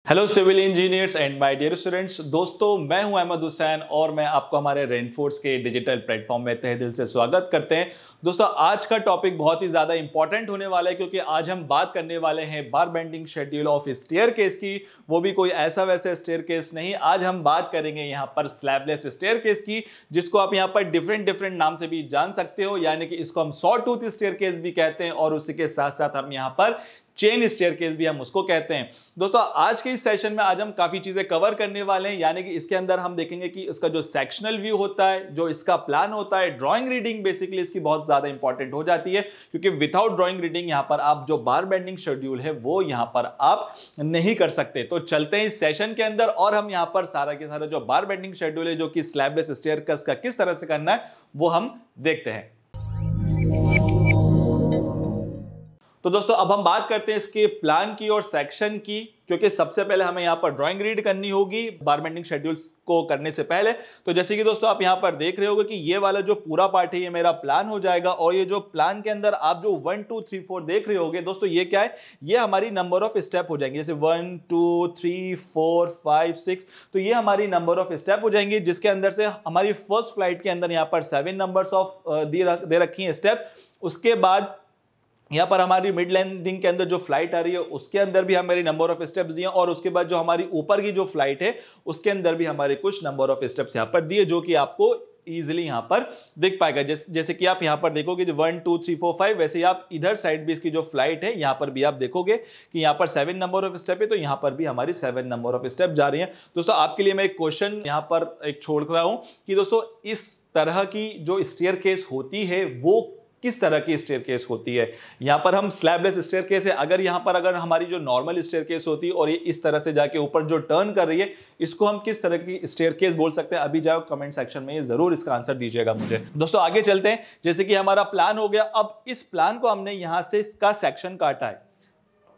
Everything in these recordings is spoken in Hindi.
Hello civil engineers and my dear students. दोस्तों, मैं हूं अहमद हुसैन और मैं आपको हमारे रेनफोर्स के डिजिटल प्लेटफॉर्म में तहे दिल से स्वागत करते हैं। दोस्तों, आज का टॉपिक बहुत ही ज्यादा इंपॉर्टेंट होने वाला है क्योंकि आज हम बात करने वाले हैं बार बेंडिंग शेड्यूल ऑफ स्टेयरकेस की। वो भी कोई ऐसा वैसा स्टेयरकेस नहीं, आज हम बात करेंगे यहाँ पर स्लैबलेस स्टेयरकेस की, जिसको आप यहाँ पर डिफरेंट नाम से भी जान सकते हो, यानी कि इसको हम सॉ टूथ स्टेयरकेस भी कहते हैं और उसी के साथ साथ हम यहाँ पर चेन स्टेयरकेस भी हम उसको कहते हैं। दोस्तों, आज के इस सेशन में आज हम काफी चीजें कवर करने वाले हैं, यानी कि इसके अंदर हम देखेंगे कि इसका जो सेक्शनल व्यू होता है, जो इसका प्लान होता है, ड्राइंग रीडिंग बेसिकली इसकी बहुत ज्यादा इंपॉर्टेंट हो जाती है क्योंकि विदाउट ड्राइंग रीडिंग यहां पर आप जो बार बेंडिंग शेड्यूल है वो यहां पर आप नहीं कर सकते। तो चलते हैं इस सेशन के अंदर और हम यहां पर सारा के सारा जो बार बेंडिंग शेड्यूल है, जो कि स्लैबलेस स्टेयरकेस का किस तरह से करना है, वो हम देखते हैं। तो दोस्तों, अब हम बात करते हैं इसके प्लान की और सेक्शन की, क्योंकि सबसे पहले हमें यहां पर ड्राइंग रीड करनी होगी बार बेंडिंग शेड्यूल्स को करने से पहले। तो जैसे कि दोस्तों आप यहां पर देख रहे होगे कि ये वाला जो पूरा पार्ट है ये मेरा प्लान हो जाएगा और ये जो प्लान के अंदर आप जो 1 2 3 4 देख रहे होगे दोस्तों, ये क्या है, ये हमारी नंबर ऑफ स्टेप हो जाएंगे। जैसे 1 2 3 4 5 6, तो ये हमारी नंबर ऑफ स्टेप हो जाएंगे, जिसके अंदर से हमारी फर्स्ट फ्लाइट के अंदर यहां पर 7 नंबर्स ऑफ दे रखी है स्टेप। उसके बाद यहाँ पर हमारी मिड लैंडिंग के अंदर जो फ्लाइट आ रही है उसके अंदर भी हमारी नंबर ऑफ स्टेप्स दिए, और उसके बाद जो हमारी ऊपर की जो फ्लाइट है उसके अंदर भी हमारे कुछ नंबर ऑफ स्टेप्स यहाँ पर दिए, जो कि आपको इजीली यहाँ पर दिख पाएगा। जैसे कि आप यहाँ पर देखोगे जो 1 2 3 4 5, वैसे ही आप इधर साइड भी इसकी जो फ्लाइट है यहाँ पर भी आप देखोगे कि यहाँ पर 7 नंबर ऑफ स्टेप है, तो यहाँ पर भी हमारी 7 नंबर ऑफ स्टेप जा रही है। दोस्तों, आपके लिए मैं एक क्वेश्चन यहाँ पर एक छोड़ रहा हूँ कि दोस्तों इस तरह की जो स्टेयरकेस होती है वो किस तरह की स्टेयरकेस होती है। यहां पर हम स्लैबलेस स्टेयरकेस है, अगर हमारी जो नॉर्मल स्टेयरकेस होती है और ये इस तरह से जाके ऊपर जो टर्न कर रही है, इसको हम किस तरह की स्टेयरकेस बोल सकते हैं? अभी जाओ कमेंट सेक्शन में ये जरूर इसका आंसर दीजिएगा मुझे। दोस्तों, आगे चलते हैं। जैसे कि हमारा प्लान हो गया, अब इस प्लान को हमने यहां से इसका सेक्शन काटा है,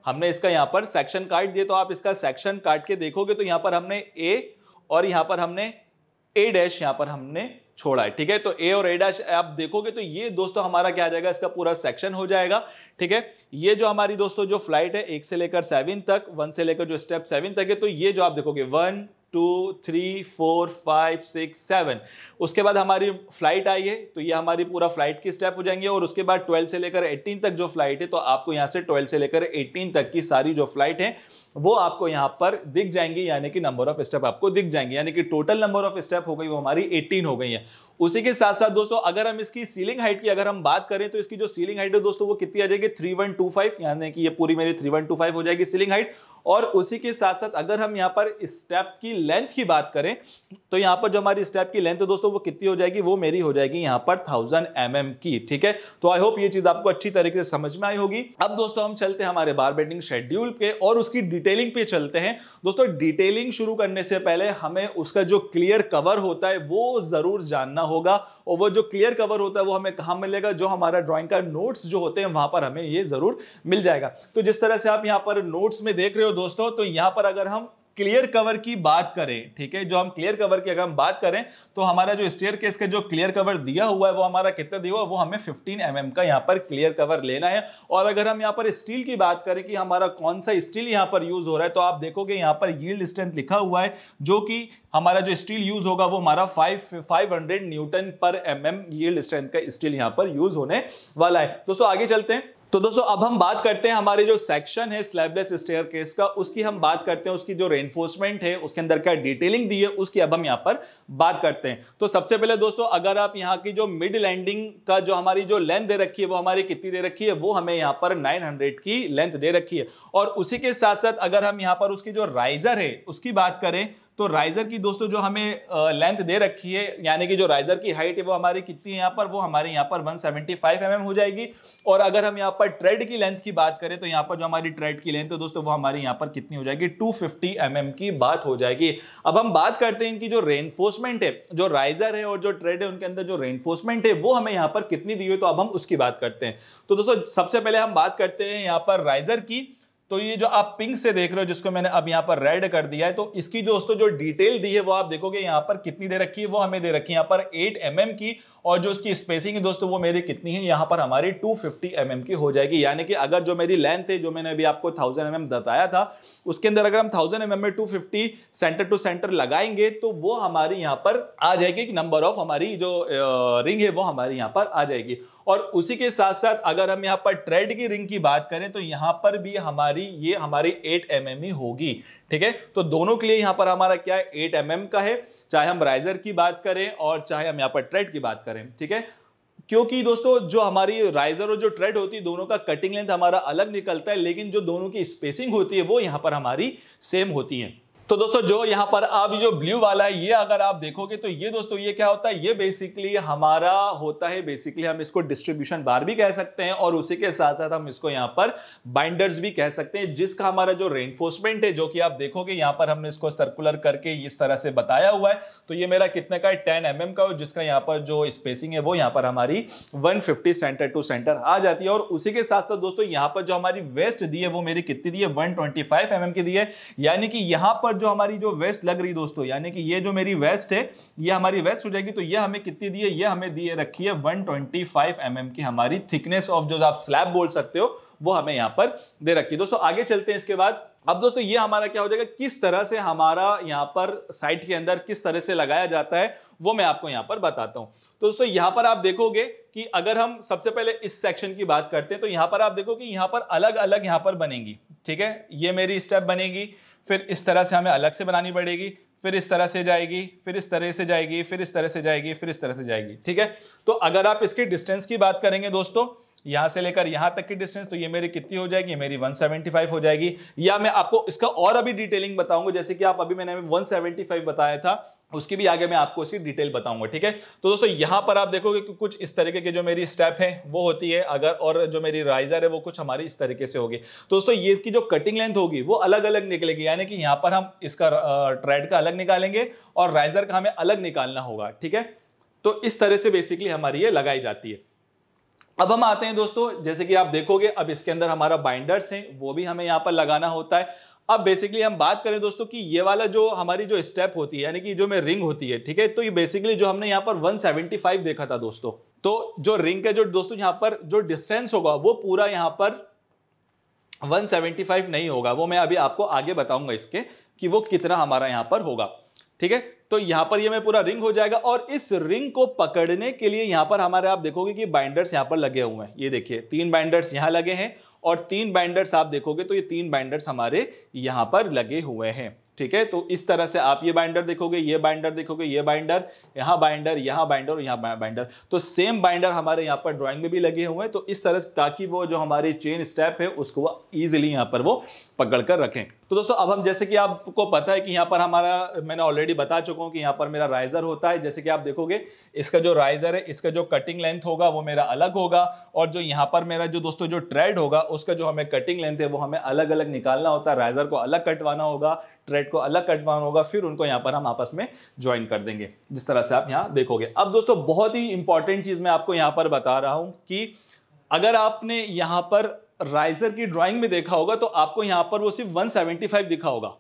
हमने इसका यहां पर सेक्शन काट दिया। तो आप इसका सेक्शन काट के देखोगे तो यहां पर हमने ए और यहां पर हमने ए डैश यहां पर हमने छोड़ा है, ठीक है। तो ए और ए डैश आप देखोगे तो ये दोस्तों हमारा क्या आ जाएगा, इसका पूरा सेक्शन हो जाएगा, ठीक है। ये जो हमारी दोस्तों जो फ्लाइट है 1 से लेकर 7 तक, 1 से लेकर जो स्टेप 7 तक है, तो ये जो आप देखोगे 1 2 3 4 5 6 7, उसके बाद हमारी फ्लाइट आई है तो ये हमारी पूरा फ्लाइट की स्टेप हो जाएंगे, और उसके बाद 12 से लेकर 18 तक जो फ्लाइट है, तो आपको यहां से 12 से लेकर 18 तक की सारी जो फ्लाइट है वो आपको यहां पर दिख जाएंगी, यानी कि नंबर ऑफ स्टेप आपको दिख जाएंगे, यानी कि टोटल नंबर ऑफ स्टेप हो गई वो हमारी 18 हो गई है। उसी के साथ साथ दोस्तों अगर हम इसकी सीलिंग हाइट की अगर हम बात करें तो इसकी जो सीलिंग हाइट है दोस्तों वो कितनी आ जाएगी, 3125, यानी कि ये पूरी मेरी 3125 हो जाएगी सीलिंग हाइट। और उसी के साथ साथ अगर हम यहां पर स्टेप की लेंथ की बात करें तो यहां पर जो हमारी स्टेप की लेंथ है दोस्तों वो कितनी हो जाएगी, वो मेरी हो जाएगी यहां पर 1000 mm की, ठीक है। तो आई होप ये चीज आपको अच्छी तरीके से समझ में आई होगी। अब दोस्तों हम चलते हैं हमारे बार बेंडिंग शेड्यूल पे और उसकी डिटेलिंग पे चलते हैं। दोस्तों, डिटेलिंग शुरू करने से पहले हमें उसका जो क्लियर कवर होता है वो जरूर जानना होगा, और वो जो क्लियर कवर होता है वो हमें कहां मिलेगा, जो हमारा ड्राइंग का नोट्स जो होते हैं वहां पर हमें ये जरूर मिल जाएगा। तो जिस तरह से आप यहां पर नोट्स में देख रहे हो दोस्तों, तो यहां पर अगर हम क्लियर कवर की बात करें, ठीक है, जो हम क्लियर कवर की अगर हम बात करें तो हमारा जो स्टेयरकेस का जो क्लियर कवर दिया हुआ है वो हमारा कितना दिया हुआ है, वो हमें 15 mm का यहां पर क्लियर कवर लेना है। और अगर हम यहां पर स्टील की बात करें कि हमारा कौन सा स्टील यहां पर यूज हो रहा है, तो आप देखोगे यहां पर यील्ड स्ट्रेंथ लिखा हुआ है, जो कि हमारा जो स्टील यूज होगा वो हमारा 500 न्यूटन पर mm यील्ड स्ट्रेंथ का स्टील यहां पर यूज होने वाला है। दोस्तों आगे चलते हैं। तो दोस्तों अब हम बात करते हैं हमारे जो सेक्शन है स्लैबलेस स्टेयरकेस का, उसकी हम बात करते हैं, उसकी जो रेनफोर्समेंट है उसके अंदर क्या डिटेलिंग दी है उसकी अब हम यहां पर बात करते हैं। तो सबसे पहले दोस्तों अगर आप यहां की जो मिड लैंडिंग का जो हमारी जो लेंथ दे रखी है वो हमारी कितनी दे रखी है, वो हमें यहां पर 900 की लेंथ दे रखी है। और उसी के साथ साथ अगर हम यहां पर उसकी जो राइजर है उसकी बात करें तो राइजर की दोस्तों जो हमें लेंथ दे रखी है, यानी कि जो राइजर की हाइट है वो हमारी कितनी है यहां पर, वो हमारे यहां पर 175 mm हो जाएगी। और अगर हम यहां पर ट्रेड की लेंथ की बात करें तो यहां पर जो हमारी ट्रेड की लेंथ है दोस्तों वो हमारी यहां पर कितनी हो जाएगी, 250 mm की बात हो जाएगी। अब हम बात करते हैं इनकी जो रेनफोर्समेंट है, जो राइजर है और जो ट्रेड है उनके अंदर जो रेनफोर्समेंट है वो हमें यहां पर कितनी दी हुई, तो अब हम उसकी बात करते हैं। तो दोस्तों सबसे पहले हम बात करते हैं यहां पर राइजर की। तो ये जो आप पिंक से देख रहे हो, जिसको मैंने अब यहाँ पर रेड कर दिया है, तो इसकी दोस्तों जो डिटेल दी है वो आप देखोगे यहाँ पर कितनी दे रखी है, वो हमें दे रखी है यहाँ पर 8 mm की, और जो इसकी स्पेसिंग है दोस्तों वो मेरी कितनी है, यहाँ पर हमारी 250 mm की हो जाएगी। यानी कि अगर जो मेरी लेंथ है, जो मैंने अभी आपको 1000 mm बताया था, उसके अंदर अगर हम 1000 mm में 250 सेंटर टू सेंटर लगाएंगे तो वो हमारी यहाँ पर आ जाएगी कि नंबर ऑफ हमारी जो रिंग है वो हमारी यहाँ पर आ जाएगी। और उसी के साथ साथ अगर हम यहाँ पर ट्रेड की रिंग की बात करें तो यहाँ पर भी ये हमारी 8 mm ही होगी। ठीक है, तो दोनों के लिए यहाँ पर हमारा क्या है, 8 mm का है, चाहे हम राइजर की बात करें और चाहे हम यहाँ पर ट्रेड की बात करें। ठीक है, क्योंकि दोस्तों जो हमारी राइजर और जो ट्रेड होती है दोनों का कटिंग लेंथ हमारा अलग निकलता है, लेकिन जो दोनों की स्पेसिंग होती है वो यहाँ पर हमारी सेम होती है। तो दोस्तों जो यहाँ पर अब जो ब्लू वाला है, ये अगर आप देखोगे तो ये दोस्तों ये क्या होता है, ये बेसिकली हमारा होता है, बेसिकली हम इसको डिस्ट्रीब्यूशन बार भी कह सकते हैं, और उसी के साथ साथ हम इसको यहाँ पर बाइंडर्स भी कह सकते हैं, जिसका हमारा जो रेनफोर्समेंट है, जो कि आप देखोगे यहाँ पर हमने इसको सर्कुलर करके इस तरह से बताया हुआ है। तो ये मेरा कितने का है, 10 mm का, जिसका यहाँ पर जो स्पेसिंग है वो यहाँ पर हमारी 150 सेंटर टू सेंटर आ जाती है। और उसी के साथ साथ दोस्तों यहाँ पर जो हमारी वेस्ट दी है वो मेरी कितनी दी है, 125 mm की दी है। यानी कि यहाँ पर जो हमारी जो वेस्ट लग रही दोस्तों, यानी कि ये जो मेरी वेस्ट है ये हमारी वेस्ट हो जाएगी, तो ये हमें कितनी दी है, ये हमें दी रखी है 125 mm की हमारी थिकनेस ऑफ, जो आप स्लैब बोल सकते हो, वो हमें यहां पर दे रखी है। दोस्तों आगे चलते हैं इसके बाद। अब दोस्तों ये हमारा क्या हो जाएगा, किस तरह से हमारा यहां पर साइट के अंदर किस तरह से लगाया जाता है वो मैं आपको यहां पर बताता हूं। तो दोस्तों यहां पर आप देखोगे कि अगर हम सबसे पहले इस सेक्शन की बात करते हैं तो यहां पर आप देखो कि यहां पर अलग अलग यहां पर बनेंगी। ठीक है, ये मेरी स्टेप बनेगी, फिर इस तरह से हमें अलग से बनानी पड़ेगी, फिर इस तरह से जाएगी, फिर इस तरह से जाएगी, फिर इस तरह से जाएगी, फिर इस तरह से जाएगी। ठीक है, तो अगर आप इसकी डिस्टेंस की बात करेंगे दोस्तों, यहां से लेकर यहां तक की डिस्टेंस, तो ये मेरी कितनी हो जाएगी, मेरी 175 हो जाएगी। या मैं आपको इसका और अभी डिटेलिंग बताऊंगा, जैसे कि आप अभी मैंने 175 बताया था, उसकी भी आगे मैं आपको इसकी डिटेल बताऊंगा। ठीक है, तो दोस्तों यहां पर आप देखोगे कि कुछ इस तरीके के जो मेरी स्टेप है वो होती है, अगर और जो मेरी राइजर है वो कुछ हमारी इस तरीके से होगी। तो दोस्तों ये इसकी जो कटिंग लेंथ होगी वो अलग अलग निकलेगी, यानी कि यहां पर हम इसका ट्रेड का अलग निकालेंगे और राइजर का हमें अलग निकालना होगा। ठीक है, तो इस तरह से बेसिकली हमारी ये लगाई जाती है। अब हम आते हैं दोस्तों, जैसे कि आप देखोगे अब इसके अंदर हमारा बाइंडर्स हैं वो भी हमें यहां पर लगाना होता है। अब बेसिकली हम बात करें दोस्तों कि ये वाला जो हमारी जो स्टेप होती है, यानी कि जो में रिंग होती है, ठीक है, तो ये बेसिकली जो हमने यहाँ पर 175 देखा था दोस्तों, तो जो रिंग का जो दोस्तों यहाँ पर जो डिस्टेंस होगा वो पूरा यहाँ पर 175 नहीं होगा, वो मैं अभी आपको आगे बताऊंगा इसके कि वो कितना हमारा यहाँ पर होगा। ठीक है, तो यहां पर ये मैं पूरा रिंग हो जाएगा, और इस रिंग को पकड़ने के लिए यहां पर हमारे आप देखोगे कि बाइंडर्स यहां पर लगे हुए हैं। ये देखिए 3 बाइंडर्स यहां लगे हैं, और 3 बाइंडर्स आप देखोगे तो ये 3 बाइंडर्स हमारे यहां पर लगे हुए हैं। ठीक है, तो इस तरह से आप ये बाइंडर देखोगे, ये बाइंडर देखोगे, ये बाइंडर, यहाँ बाइंडर, यहाँ बाइंडर और यहाँ बाइंडर, तो सेम बाइंडर हमारे यहाँ पर ड्राइंग में भी लगे हुए हैं। तो इस तरह ताकि वो जो हमारी चेन स्टेप है उसको वो इजीली यहाँ पर वो पकड़ कर रखें। तो दोस्तों अब हम, जैसे कि आपको पता है कि यहाँ पर हमारा, मैंने ऑलरेडी बता चुका हूँ कि यहाँ पर मेरा राइजर होता है। जैसे कि आप देखोगे इसका जो राइजर है, इसका जो कटिंग लेंथ होगा वो मेरा अलग होगा, और जो यहाँ पर मेरा जो दोस्तों जो ट्रेड होगा उसका जो हमें कटिंग लेंथ है वो हमें अलग अलग निकालना होता है। राइजर को अलग कटवाना होगा, ट्रेड को अलग कटवाना होगा, फिर उनको यहाँ पर हम आपस में ज्वाइन कर देंगे, जिस तरह से आप यहाँ देखोगे। अब दोस्तों बहुत ही इंपॉर्टेंट चीज मैं आपको यहाँ पर बता रहा हूँ कि अगर आपने यहाँ पर राइजर की ड्राइंग में देखा होगा तो आपको यहाँ पर वो सिर्फ 175 दिखा होगा।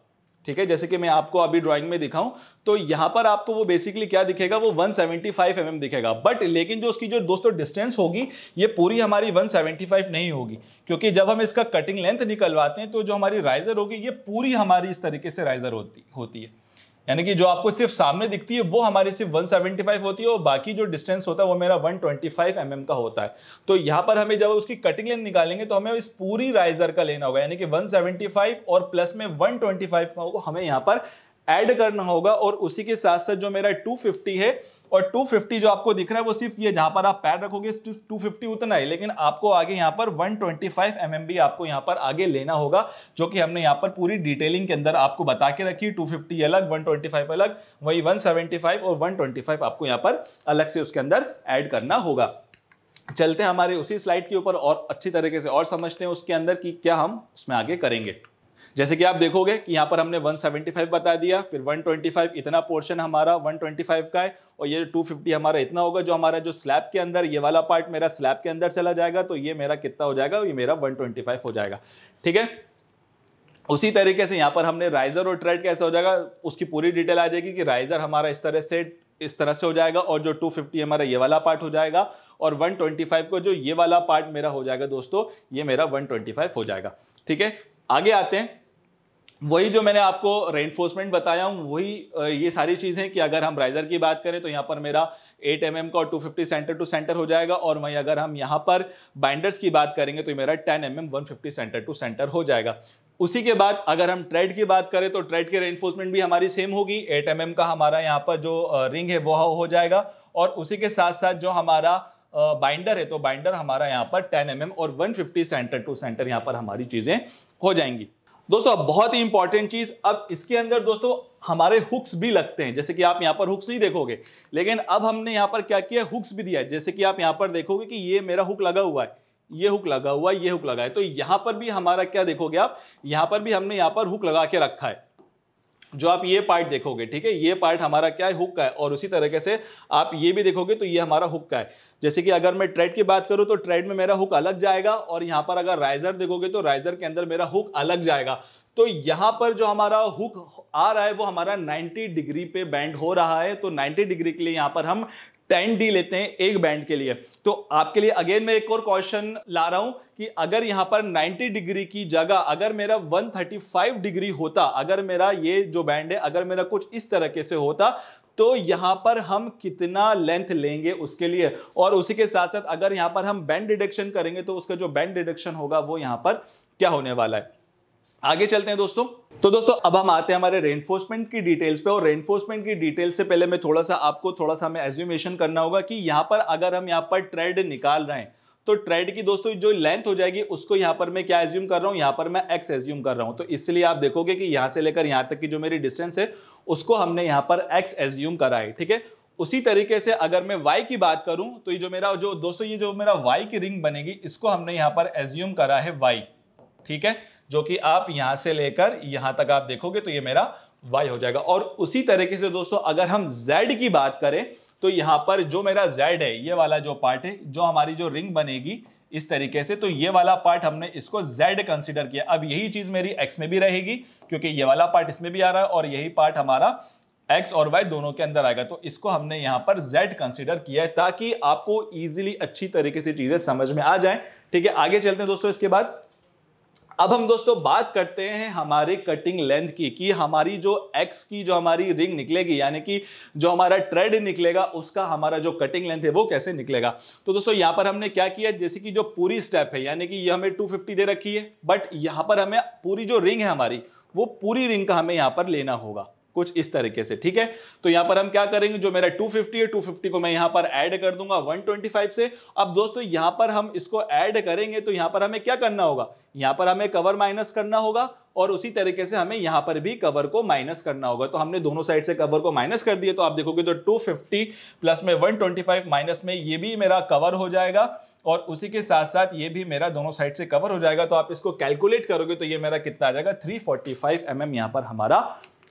ठीक है, जैसे कि मैं आपको अभी ड्राइंग में दिखाऊं तो यहां पर आपको वो बेसिकली क्या दिखेगा, वो 175 mm दिखेगा, बट लेकिन जो उसकी जो दोस्तों डिस्टेंस होगी ये पूरी हमारी 175 नहीं होगी, क्योंकि जब हम इसका कटिंग लेंथ निकलवाते हैं तो जो हमारी राइजर होगी ये पूरी हमारी इस तरीके से राइजर होती है। यानी कि जो आपको सिर्फ सामने दिखती है वो हमारी सिर्फ 175 होती है, और बाकी जो डिस्टेंस होता है वो मेरा 125 mm का होता है। तो यहां पर हमें जब उसकी कटिंग लेंथ निकालेंगे तो हमें इस पूरी राइजर का लेना होगा, यानी कि 175 और प्लस में 125 का हमें यहां पर ऐड करना होगा। और उसी के साथ साथ जो मेरा 250 है, और 250 जो आपको दिख रहा है वो सिर्फ ये जहां पर आप पैर रखोगे 250 उतना है, लेकिन आपको आगे यहां पर 125 mm भी आपको यहां पर आगे लेना होगा, जो कि हमने यहां पर पूरी डिटेलिंग के अंदर आपको बता के रखी। 250 अलग, 125 अलग, वही 175 और 125 आपको यहां पर अलग से उसके अंदर ऐड करना होगा। चलते हैं हमारे उसी स्लाइड के ऊपर और अच्छी तरीके से और समझते हैं उसके अंदर कि क्या हम उसमें आगे करेंगे। जैसे कि आप देखोगे कि यहां पर हमने 175 बता दिया, फिर 125 इतना पोर्शन हमारा 125 का है, और ये 250 हमारा इतना होगा, जो हमारा जो स्लैब के अंदर ये वाला पार्ट मेरा स्लैब के अंदर चला जाएगा, तो ये मेरा कितना हो जाएगा, ये मेरा 125 हो जाएगा। ठीक है, उसी तरीके से यहाँ पर हमने राइजर और ट्रेड कैसे हो जाएगा उसकी पूरी डिटेल आ जाएगी कि राइजर हमारा इस तरह से हो जाएगा और जो 250 हमारा ये वाला पार्ट हो जाएगा और 125 को जो ये वाला पार्ट मेरा हो जाएगा दोस्तों, ये मेरा 125 हो जाएगा। ठीक है, आगे आते हैं। वही जो मैंने आपको रेनफोर्समेंट बताया हूं वही ये सारी चीजें कि अगर हम राइजर की बात करें तो यहाँ पर मेरा 8 mm का 250 सेंटर टू सेंटर हो जाएगा और वहीं अगर हम यहाँ पर बाइंडर्स की बात करेंगे तो मेरा 10 mm 150 सेंटर टू सेंटर हो जाएगा। उसी के बाद अगर हम ट्रेड की बात करें तो ट्रेड की रेनफोर्समेंट भी हमारी सेम होगी। 8 mm का हमारा यहाँ पर जो रिंग है वो हो जाएगा और उसी के साथ साथ जो हमारा बाइंडर है तो बाइंडर हमारा यहाँ पर 10 mm और 150 सेंटर टू सेंटर यहाँ पर हमारी चीजें हो जाएंगी। दोस्तों अब बहुत ही इंपॉर्टेंट चीज, अब इसके अंदर दोस्तों हमारे हुक्स भी लगते हैं। जैसे कि आप यहाँ पर हुक्स नहीं देखोगे, लेकिन अब हमने यहाँ पर क्या किया, हुक्स भी दिया है। जैसे कि आप यहाँ पर देखोगे कि ये मेरा हुक लगा हुआ है, ये हुक लगा हुआ है, ये हुक लगा है, तो यहाँ पर भी हमारा क्या देखोगे आप, यहाँ पर भी हमने यहाँ पर हुक लगा के रखा है। जो आप ये पार्ट देखोगे, ठीक है, ये पार्ट हमारा क्या है, हुक का है। और उसी तरीके से आप ये भी देखोगे तो ये हमारा हुक का है। जैसे कि अगर मैं ट्रेड की बात करूं तो ट्रेड में मेरा हुक अलग जाएगा और यहां पर अगर राइजर देखोगे तो राइजर के अंदर मेरा हुक अलग जाएगा। तो यहां पर जो हमारा हुक आ रहा है वो हमारा 90 डिग्री पे बैंड हो रहा है। तो 90 डिग्री के लिए यहां पर हम 10D लेते हैं एक बैंड के लिए। तो आपके लिए अगेन मैं एक और क्वेश्चन ला रहा हूं कि अगर यहां पर 90 डिग्री की जगह अगर मेरा 135 डिग्री होता, अगर मेरा ये जो बैंड है अगर मेरा कुछ इस तरीके से होता तो यहां पर हम कितना लेंथ लेंगे उसके लिए। और उसी के साथ साथ अगर यहां पर हम बैंड डिडक्शन करेंगे तो उसका जो बैंड डिडक्शन होगा वो यहां पर क्या होने वाला है। आगे चलते हैं दोस्तों। तो दोस्तों अब हम आते हैं हमारे रेनफोर्समेंट की डिटेल्स पे। और रेनफोर्समेंट की डिटेल्स से पहले मैं थोड़ा सा हमें एज्यूमेशन करना होगा कि यहां पर अगर हम यहां पर ट्रेड निकाल रहे हैं तो ट्रेड की दोस्तों जो लेंथ हो जाएगी उसको यहां पर मैं क्या एज्यूम कर रहा हूं, यहां पर मैं एक्स एज्यूम कर रहा हूं। तो इसलिए आप देखोगे कि यहां से लेकर यहां तक की जो मेरी डिस्टेंस है उसको हमने यहां पर एक्स एज्यूम करा है। ठीक है, उसी तरीके से अगर मैं y की बात करूं तो ये जो मेरा जो दोस्तों ये जो मेरा y की रिंग बनेगी इसको हमने यहां पर एज्यूम करा है y। ठीक है, जो कि आप यहां से लेकर यहां तक आप देखोगे तो ये मेरा y हो जाएगा। और उसी तरीके से दोस्तों अगर हम z की बात करें तो यहां पर जो मेरा z है, ये वाला जो पार्ट है, जो हमारी जो रिंग बनेगी इस तरीके से, तो ये वाला पार्ट हमने इसको z कंसीडर किया। अब यही चीज मेरी x में भी रहेगी क्योंकि ये वाला पार्ट इसमें भी आ रहा है और यही पार्ट हमारा x और y दोनों के अंदर आएगा। तो इसको हमने यहां पर z कंसीडर किया है ताकि आपको इजीली अच्छी तरीके से चीजें समझ में आ जाएं। ठीक है, आगे चलते हैं दोस्तों। इसके बाद अब हम दोस्तों बात करते हैं हमारे कटिंग लेंथ की, कि हमारी जो x की जो हमारी रिंग निकलेगी यानी कि जो हमारा ट्रेड निकलेगा उसका हमारा जो कटिंग लेंथ है वो कैसे निकलेगा। तो दोस्तों यहां पर हमने क्या किया, जैसे कि जो पूरी स्टेप है यानी कि ये हमें 250 दे रखी है, बट यहां पर हमें पूरी जो रिंग है हमारी वो पूरी रिंग का हमें यहां पर लेना होगा कुछ इस तरीके से। ठीक है, तो यहां पर हम क्या करेंगे, जो मेरा 250 है 250 को मैं यहां पर ऐड कर दूंगा 125 से। अब दोस्तों यहां पर हम इसको ऐड करेंगे तो यहां पर हमें क्या करना होगा, यहां पर हमें कवर माइनस करना होगा और उसी तरीके से हमें यहां पर भी कवर को माइनस करना होगा। तो हमने दोनों साइड से कवर को माइनस कर दिया तो आप देखोगे तो 250 प्लस में 125 माइनस में ये भी मेरा कवर हो जाएगा और उसी के साथ साथ ये भी मेरा दोनों साइड से कवर हो जाएगा। तो आप इसको कैलकुलेट करोगे तो ये मेरा कितना आ जाएगा, 345 mm यहां पर हमारा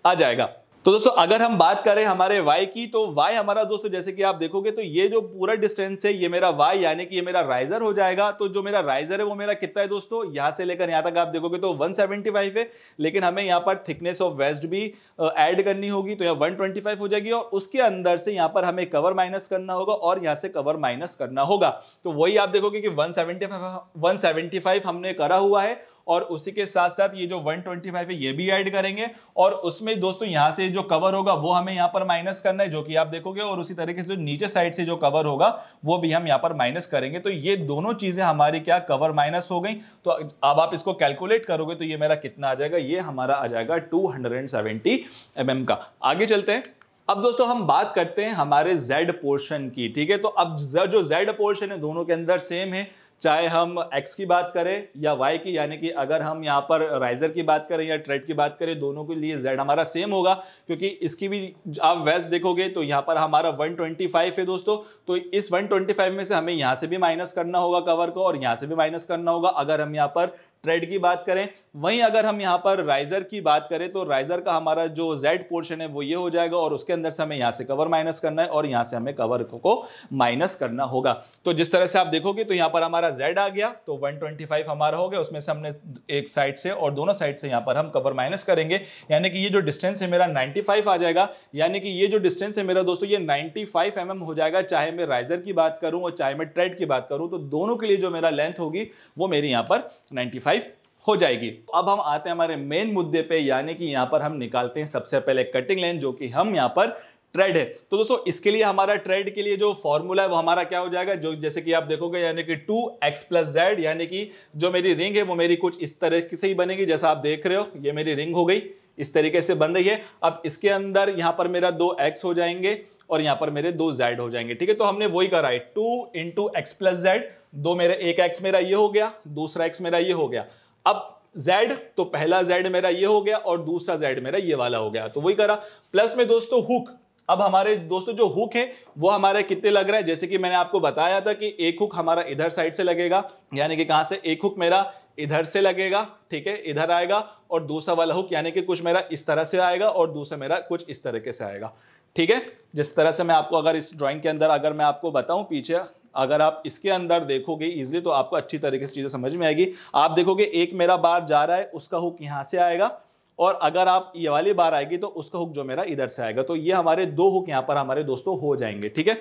आ जाएगा। तो दोस्तों अगर हम बात करें हमारे y की, तो y हमारा दोस्तों जैसे कि आप देखोगे तो ये जो पूरा डिस्टेंस है ये मेरा y यानी कि ये मेरा राइजर हो जाएगा। तो जो मेरा राइजर है वो मेरा कितना है दोस्तों, यहां से लेकर यहां तक आप देखोगे तो 175 है, लेकिन हमें यहां पर थिकनेस ऑफ वेस्ट भी ऐड करनी होगी तो यहाँ 125 हो जाएगी और उसके अंदर से यहां पर हमें कवर माइनस करना होगा और यहां से कवर माइनस करना होगा। तो वही आप देखोगे कि 175 हमने करा हुआ है और उसी के साथ साथ ये जो 125 है ये भी ऐड करेंगे और उसमें दोस्तों यहां से जो कवर होगा वो हमें यहां पर माइनस करना है जो कि आप देखोगे, और उसी तरीके से जो नीचे साइड से जो कवर होगा वो भी हम यहां पर माइनस करेंगे। तो ये दोनों चीजें हमारी क्या कवर माइनस हो गई। तो अब आप इसको कैलकुलेट करोगे तो ये मेरा कितना आ जाएगा, ये हमारा आ जाएगा 270 mm का। आगे चलते हैं। अब दोस्तों हम बात करते हैं हमारे Z पोर्शन की। ठीक है, तो अब जो Z पोर्शन है दोनों के अंदर सेम है, चाहे हम x की बात करें या y की, यानी कि अगर हम यहाँ पर राइजर की बात करें या ट्रेड की बात करें दोनों के लिए z हमारा सेम होगा क्योंकि इसकी भी आप वेस्ट देखोगे तो यहाँ पर हमारा 125 है दोस्तों। तो इस 125 में से हमें यहाँ से भी माइनस करना होगा कवर को और यहाँ से भी माइनस करना होगा। अगर हम यहाँ पर ट्रेड की बात करें। वहीं अगर हम यहाँ पर राइजर की बात करें तो राइजर का हमारा जो जेड पोर्शन है वो ये हो जाएगा और उसके अंदर से हमें यहाँ से कवर माइनस करना है और यहाँ से हमें कवर को माइनस करना होगा। तो जिस तरह से आप देखोगे तो यहाँ पर हमारा जेड आ गया, तो 125 हमारा हो गया, उसमें से हमने एक साइड से और दोनों साइड से यहाँ पर हम कवर माइनस करेंगे, यानी कि ये जो डिस्टेंस है मेरा 95 आ जाएगा। यानी कि ये जो डिस्टेंस है मेरा दोस्तों ये 95 mm हो जाएगा, चाहे मैं राइजर की बात करूं और चाहे मैं ट्रेड की बात करूं, तो दोनों के लिए जो मेरा लेंथ होगी वो मेरी यहाँ पर 95 हो जाएगी। अब हम आते हैं हमारे मेन मुद्दे पे, यानी कि यहाँ पर हम निकालते हैं सबसे पहले कटिंग लेंथ, जो कि हम यहाँ पर ट्रेड है। तो दोस्तों इसके लिए हमारा ट्रेड के लिए जो फॉर्मूला है वो हमारा क्या हो जाएगा, जो जैसे कि आप देखोगे यानी कि 2x + z, यानी कि जो मेरी रिंग है वो मेरी कुछ इस तरह से ही बनेगी, जैसा आप देख रहे हो ये मेरी रिंग हो गई, इस तरीके से बन रही है। अब इसके अंदर यहाँ पर मेरा 2x हो जाएंगे और यहाँ पर मेरे 2z हो जाएंगे, ठीक है। तो हमने वही करा है 2 × x + z, दो मेरे एक x मेरा ये हो गया, दूसरा x मेरा ये हो गया। अब z तो पहला z मेरा ये हो गया और दूसरा z मेरा ये वाला हो गया, तो वही करा। प्लस में दोस्तों हुक, अब हमारे दोस्तों जो हुक है वो हमारे कितने लग रहा है, जैसे कि मैंने आपको बताया था कि एक हुक हमारा इधर साइड से लगेगा, यानी कि कहां से, एक हुक मेरा इधर से लगेगा, ठीक है, इधर आएगा, और दूसरा वाला हुक यानी कि कुछ मेरा इस तरह से आएगा और दूसरा मेरा कुछ इस तरीके से आएगा, ठीक है। जिस तरह से मैं आपको अगर इस ड्राइंग के अंदर अगर मैं आपको बताऊं पीछे, अगर आप इसके अंदर देखोगे इजीली तो आपको अच्छी तरीके से चीजें समझ में आएगी। आप देखोगे एक मेरा बार जा रहा है, उसका हुक यहां से आएगा, और अगर आप ये वाली बार आएगी तो उसका हुक जो मेरा इधर से आएगा, तो ये हमारे दो हुक यहां पर हमारे दोस्तों हो जाएंगे, ठीक है।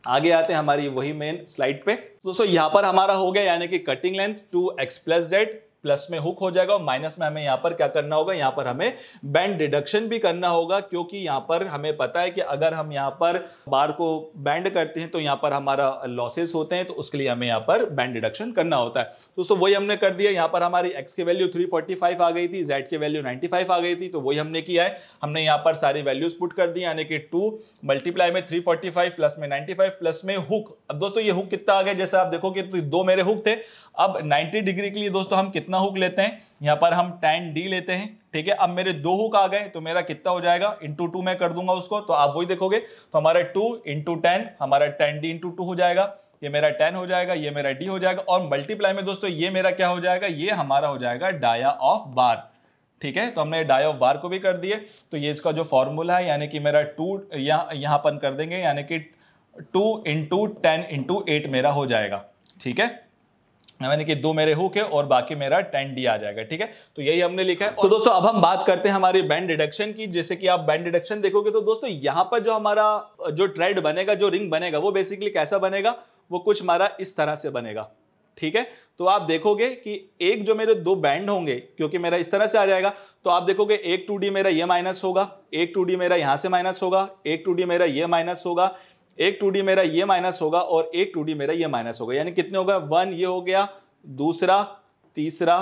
आगे आते हैं हमारी वही मेन स्लाइड पे। दोस्तों यहां पर हमारा हो गया यानी कि cutting length 2x + z, plus में हुक हो जाएगा और माइनस में हमें यहां पर क्या करना होगा, यहां पर हमें बैंड डिडक्शन भी करना होगा, क्योंकि यहां पर हमें पता है कि अगर हम यहां पर बार को बैंड करते हैं तो यहां पर हमारा लॉसेस होते हैं, तो उसके लिए हमें यहां पर बैंड डिडक्शन करना होता है। दोस्तों वही हमने कर दिया, यहां पर हमारी x की वैल्यू 345 आ गई थी, z की वैल्यू 95 आ गई थी, तो वही हमने किया है, हमने यहां पर सारी वैल्यूज पुट कर दी, यानी कि 2 × में 345 प्लस में 95 प्लस में हुक। अब दोस्तों ये हुक कितना आ गया, जैसे आप देखोगे तो दो मेरे हुक थे, अब 90 डिग्री के लिए दोस्तों हम कितना हुक लेते हैं, यहां पर हम tan d लेते हैं, ठीक है। अब मेरे दो हुक आ गए तो मेरा कितना हो जाएगा, × 2 में कर दूंगा उसको, तो आप वही देखोगे तो हमारा 2 × 10 हमारा tan d × 2 हो जाएगा, ये मेरा 10 हो जाएगा, ये मेरा d हो जाएगा, और मल्टीप्लाई में दोस्तों ये मेरा क्या हो जाएगा, ये हमारा हो जाएगा डाया ऑफ बार, ठीक है। तो हमने डाया ऑफ बार को भी कर दिए, तो ये इसका जो फॉर्मूला है यानी कि मेरा 2 यहां पर कर देंगे, यानी कि 2 × 10 × 8 मेरा हो जाएगा, ठीक है, यानी कि दो मेरे हुक है और बाकी मेरा tan d आ जाएगा, ठीक है। तो यही हमने लिखा है। तो दोस्तों अब हम बात करते हैं हमारी बैंड डिडक्शन की। जैसे कि आप बैंड डिडक्शन देखोगे तो दोस्तों यहां पर जो हमारा जो ट्रेड बनेगा, जो रिंग बनेगा, वो बेसिकली कैसा बनेगा, वो कुछ हमारा इस तरह से बनेगा, ठीक है। तो आप देखोगे कि एक जो मेरे दो बैंड होंगे, क्योंकि मेरा इस तरह से आ जाएगा, तो आप देखोगे एक 2d मेरा ये माइनस होगा, एक 2d मेरा यहां से माइनस होगा, एक 2d मेरा ये माइनस होगा, एक 2d मेरा ये माइनस होगा, और एक 2d मेरा ये माइनस होगा, यानी कितने होगा, 1 ये हो गया, दूसरा, तीसरा,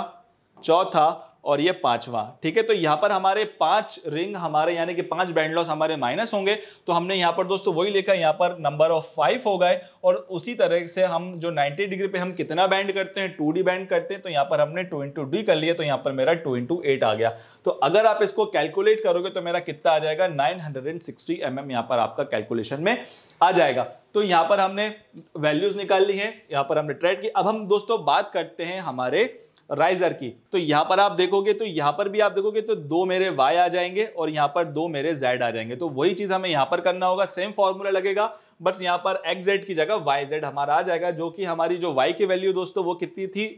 चौथा और ये पांचवा, ठीक है। तो यहां पर हमारे 5 रिंग हमारे यानी कि 5 बैंड लॉस हमारे माइनस होंगे, तो हमने यहां पर दोस्तों वही लिखा, यहां पर नंबर ऑफ 5 हो गए। और उसी तरह से हम जो 90 डिग्री पे हम कितना बैंड करते हैं, 2d बैंड करते हैं, तो यहां पर हमने 2 × d कर लिया, तो यहां पर मेरा 2 × 8 आ गया। तो अगर आप इसको कैलकुलेट करोगे तो मेरा कितना आ जाएगा, 960 mm यहां पर आपका कैलकुलेशन में आ जाएगा। तो यहां पर हमने वैल्यूज निकाल ली है, यहां पर हमने ट्रेड की। अब हम दोस्तों बात करते हैं हमारे राइजर की। तो यहां पर आप देखोगे तो यहां पर भी आप देखोगे तो दो मेरे y आ जाएंगे और यहां पर दो मेरे z आ जाएंगे, तो वही चीज हमें यहां पर करना होगा, सेम फॉर्मूला लगेगा, बट यहां पर xz की जगह yz हमारा आ जाएगा, जो कि हमारी जो y की वैल्यू दोस्तों वो कितनी थी,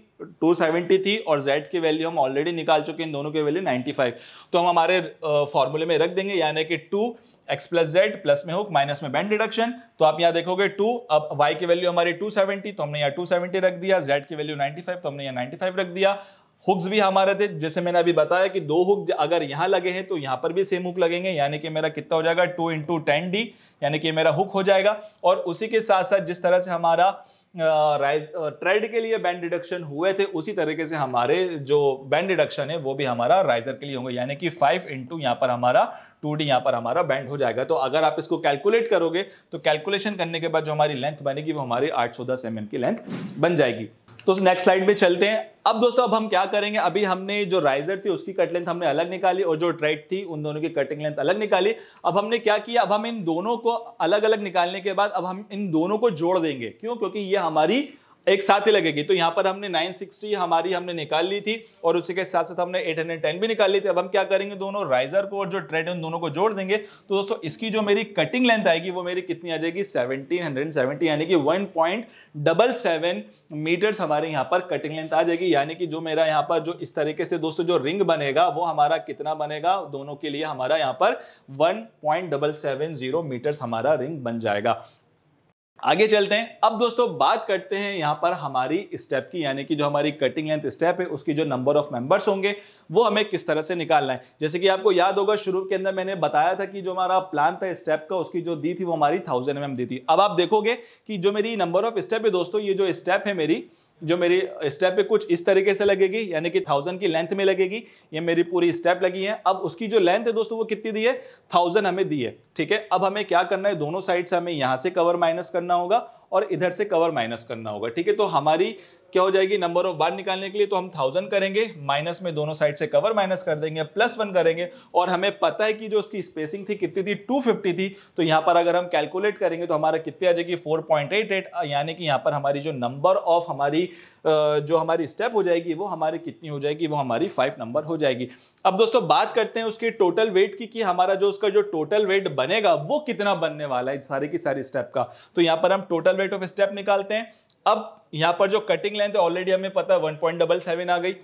270 थी, और z की वैल्यू हम ऑलरेडी निकाल चुके हैं, इन दोनों की वैल्यू 95। तो हम हमारे फॉर्मूले में रख देंगे, यानी कि 2x + z प्लस में हुक माइनस में बैंड डिडक्शन। तो आप यहां देखोगे 2, अब y की वैल्यू हमारी 270, तो हमने यहां 270 रख दिया, z की वैल्यू 95, तो हमने यहां 95 रख दिया। हुक्स भी हमारे थे, जैसे मैंने अभी बताया कि दो हुक अगर यहां लगे हैं तो यहां पर भी सेम हुक लगेंगे, यानी कि मेरा कितना हो जाएगा, 2 × 10d, यानी कि मेरा हुक हो जाएगा। और उसी के साथ साथ जिस तरह से हमारा ट्रेड के लिए बैंड डिडक्शन हुए थे, उसी तरीके से हमारे जो बैंड डिडक्शन है वो भी हमारा राइजर के लिए होंगे, यानी कि 5 × यहां पर हमारा 2d यहां पर हमारा बैंड हो जाएगा। तो अगर आप इसको कैलकुलेट करोगे तो कैलकुलेशन करने के बाद जो हमारी लेंथ बनेगी वो हमारी 810 mm की लेंथ बन जाएगी। तो नेक्स्ट स्लाइड पे चलते हैं। अब दोस्तों अब हम क्या करेंगे, अभी हमने जो राइजर थी उसकी कट लेंथ हमने अलग निकाली और जो ट्रेड थी उन दोनों की कटिंग लेंथ अलग निकाली। अब हमने क्या किया, अब हम इन दोनों को अलग अलग निकालने के बाद अब हम इन दोनों को जोड़ देंगे। क्यों? क्योंकि ये हमारी एक साथ ही लगेगी। तो यहाँ पर हमने 960 हमारी हमने निकाल ली थी और उसी के साथ साथ हमने 810 भी निकाल ली थी। अब हम क्या करेंगे, दोनों राइजर को और जो ट्रेड उन दोनों को जोड़ देंगे। तो दोस्तों इसकी जो मेरी कटिंग लेंथ आएगी वो मेरी कितनी आ जाएगी, 1770, यानी कि 1.77 मीटर्स हमारे यहाँ पर कटिंग लेंथ आ जाएगी। यानी कि जो मेरा यहाँ पर जो इस तरीके से दोस्तों जो रिंग बनेगा वो हमारा कितना बनेगा, दोनों के लिए हमारा यहाँ पर 1.770 मीटर्स हमारा रिंग बन जाएगा। आगे चलते हैं। अब दोस्तों बात करते हैं यहां पर हमारी स्टेप की, यानी कि जो हमारी कटिंग लेंथ स्टेप है उसकी जो नंबर ऑफ मेंबर्स होंगे वो हमें किस तरह से निकालना है। जैसे कि आपको याद होगा शुरू के अंदर मैंने बताया था कि जो हमारा प्लान था स्टेप का, उसकी जो दी थी वो हमारी 1000 mm दी थी। अब आप देखोगे कि जो मेरी नंबर ऑफ स्टेप है दोस्तों, ये जो स्टेप है मेरी, जो मेरी स्टेप पे कुछ इस तरीके से लगेगी, यानी कि 1000 की लेंथ में लगेगी। ये मेरी पूरी स्टेप लगी है। अब उसकी जो लेंथ है दोस्तों वो कितनी दी है, 1000 हमें दी है। ठीक है, अब हमें क्या करना है, दोनों साइड से हमें यहां से कवर माइनस करना होगा और इधर से कवर माइनस करना होगा। ठीक है, तो हमारी क्या हो जाएगी, नंबर ऑफ बार निकालने के लिए तो हम 1000 करेंगे, माइनस में दोनों साइड से कवर माइनस कर देंगे, +1 करेंगे। और हमें पता है कि जो उसकी स्पेसिंग थी कितनी थी, 250 थी। तो यहां पर अगर हम कैलकुलेट करेंगे तो हमारा कितनी आ जाएगी, 4.88, यानी कि यहां पर हमारी जो नंबर ऑफ हमारी जो हमारी स्टेप हो जाएगी वो हमारी कितनी हो जाएगी, वो हमारी 5 नंबर हो जाएगी। अब दोस्तों बात करते हैं उसकी टोटल वेट की, कि हमारा जो उसका जो टोटल वेट बनेगा वो कितना बनने वाला है सारी की सारी स्टेप का। तो यहां पर हम टोटल वेट ऑफ स्टेप निकालते हैं। अब यहां पर जो कटिंग लेंथ है ऑलरेडी हमें पता है 1.77 आ गई।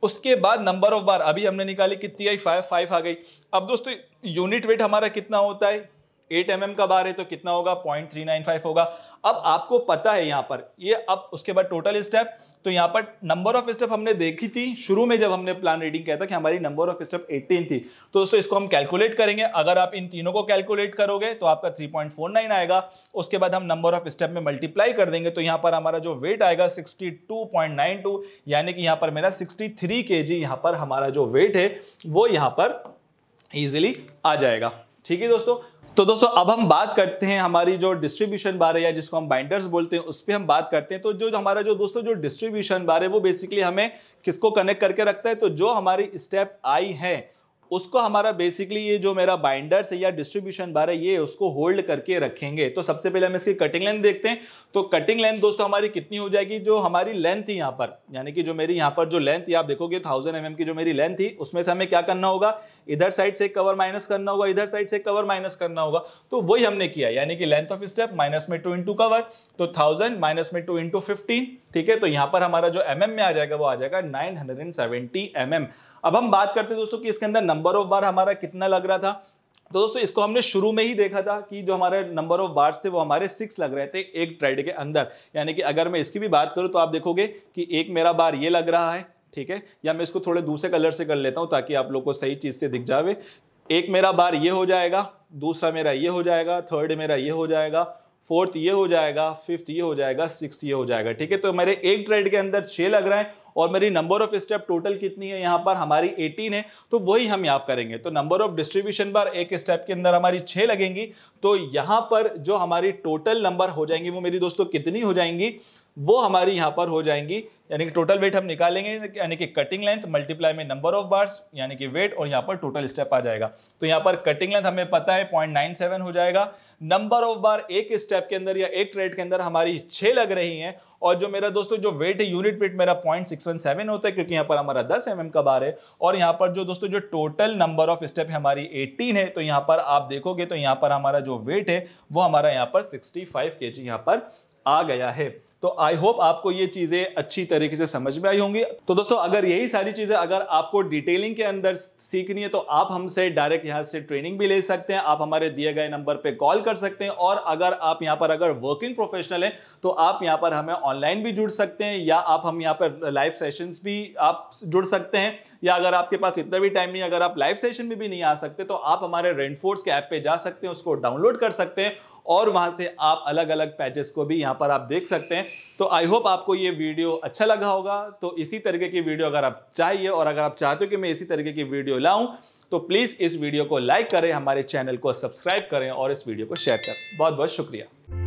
उसके बाद नंबर ऑफ बार अभी हमने निकाली, कितनी आई, 5 आ गई। अब दोस्तों यूनिट वेट हमारा कितना होता है, 8 mm का बार है तो कितना होगा, 0.395 होगा। अब आपको पता है यहां पर ये, अब उसके बाद टोटल स्टेप, तो यहां पर नंबर ऑफ स्टेप हमने देखी थी शुरू में जब हमने प्लान रीडिंग किया था कि हमारी नंबर ऑफ स्टेप 18 थी। तो दोस्तों इसको हम कैलकुलेट करेंगे। अगर आप इन तीनों को कैलकुलेट करोगे तो आपका 3.49 आएगा। उसके बाद हम नंबर ऑफ स्टेप में मल्टीप्लाई कर देंगे तो यहां पर हमारा जो वेट आएगा 62.92, यानी कि यहां पर मेरा 63 kg यहां पर हमारा जो वेट है वो यहां पर इजीली आ जाएगा। ठीक है दोस्तों, तो दोस्तों अब हम बात करते हैं हमारी जो डिस्ट्रीब्यूशन बार है, या जिसको हम बाइंडर्स बोलते हैं, उस पर हम बात करते हैं। तो जो हमारा जो दोस्तों जो डिस्ट्रीब्यूशन बार है वो बेसिकली हमें किसको कनेक्ट करके रखता है, तो जो हमारी स्टेप आई है उसको हमारा बेसिकली ये जो मेरा बाइंडर्स है या डिस्ट्रीब्यूशन बार है ये उसको होल्ड करके रखेंगे। तो सबसे पहले हम इसकी कटिंग लेंथ देखते हैं। तो कटिंग लेंथ दोस्तों हमारी कितनी हो जाएगी, जो हमारी लेंथ थी यहाँ पर, यानी कि जो मेरी यहाँ पर जो लेंथ थी आप देखोगे 1000 mm की जो मेरी लेंथ थी, उसमें से हमें क्या करना होगा, इधर साइड से कवर माइनस करना होगा, इधर साइड से कवर माइनस करना होगा। तो वही हमने किया, यानी कि लेंथ ऑफ स्टेप माइनस में 2 इंटू कवर, तो 1000 माइनस में 2 इंटू 15। ठीक है, तो यहां पर हमारा जो mm में आ जाएगा वो आ जाएगा 970 mm। अब हम बात करते हैं दोस्तों कि इसके अंदर नंबर ऑफ बार हमारा कितना लग रहा था। तो दोस्तों इसको हमने शुरू में ही देखा था कि जो हमारे नंबर ऑफ बार्स थे वो हमारे 6 लग रहे थे एक थ्रेड के अंदर। यानी कि अगर मैं इसकी भी बात करूं तो आप देखोगे कि एक मेरा बार ये लग रहा है, ठीक है, या मैं इसको थोड़े दूसरे कलर से कर लेता हूं ताकि आप लोग को सही चीज से दिख जावे। एक मेरा बार ये हो जाएगा, दूसरा मेरा ये हो जाएगा, थर्ड मेरा ये हो जाएगा, फोर्थ ये हो जाएगा, फिफ्थ ये हो जाएगा, सिक्स्थ ये हो जाएगा। ठीक है, तो मेरे एक थ्रेड के अंदर 6 लग रहा है और मेरी नंबर ऑफ स्टेप टोटल कितनी है, यहां पर हमारी 18 है। तो वही हम यहां करेंगे। तो नंबर ऑफ डिस्ट्रीब्यूशन बार एक स्टेप के अंदर हमारी 6 लगेंगी। तो यहां पर जो हमारी टोटल नंबर हो जाएंगी वो मेरी दोस्तों कितनी हो जाएंगी, वो हमारी यहां पर हो जाएंगी, यानी कि टोटल वेट हम निकालेंगे, यानी कि कटिंग लेंथ मल्टीप्लाई में नंबर ऑफ बार्स यानी कि वेट, और यहां पर टोटल स्टेप आ जाएगा। तो यहां पर कटिंग लेंथ हमें पता है 0.97 हो जाएगा। नंबर ऑफ बार एक स्टेप के अंदर या एक थ्रेड के अंदर हमारी 6 लग रही हैं, और जो मेरा दोस्तों जो वेट है, यूनिट वेट मेरा 0.617 होता है, क्योंकि यहां पर हमारा 10 mm का बार है। और यहां पर जो दोस्तों जो टोटल नंबर ऑफ स्टेप हमारी 18 है, तो यहां पर आप देखोगे तो यहां पर हमारा जो वेट है वो हमारा यहां पर 65 kg यहां पर आ गया है। तो आई होप आपको ये चीजें अच्छी तरीके से समझ में आई होंगी। तो दोस्तों अगर यही सारी चीजें अगर आपको डिटेलिंग के अंदर सीखनी है तो आप हमसे डायरेक्ट यहां से ट्रेनिंग भी ले सकते हैं। आप हमारे दिए गए नंबर पे कॉल कर सकते हैं, और अगर आप यहां पर अगर वर्किंग प्रोफेशनल हैं तो आप यहां पर हमें ऑनलाइन भी जुड़ सकते हैं, या आप हम यहां पर लाइव सेशंस भी आप जुड़ सकते हैं। या अगर आपके पास इतना भी टाइम नहीं, अगर आप लाइव सेशन में भी नहीं आ सकते तो आप हमारे रेनफोर्स के ऐप पे जा सकते हैं, उसको डाउनलोड कर सकते हैं, और वहां से आप अलग अलग पैचेस को भी यहां पर आप देख सकते हैं। तो आई होप आपको ये वीडियो अच्छा लगा होगा। तो इसी तरीके की वीडियो अगर आप चाहिए और अगर आप चाहते हो कि मैं इसी तरीके की वीडियो लाऊं तो प्लीज इस वीडियो को लाइक करें, हमारे चैनल को सब्सक्राइब करें और इस वीडियो को शेयर करें। बहुत बहुत शुक्रिया।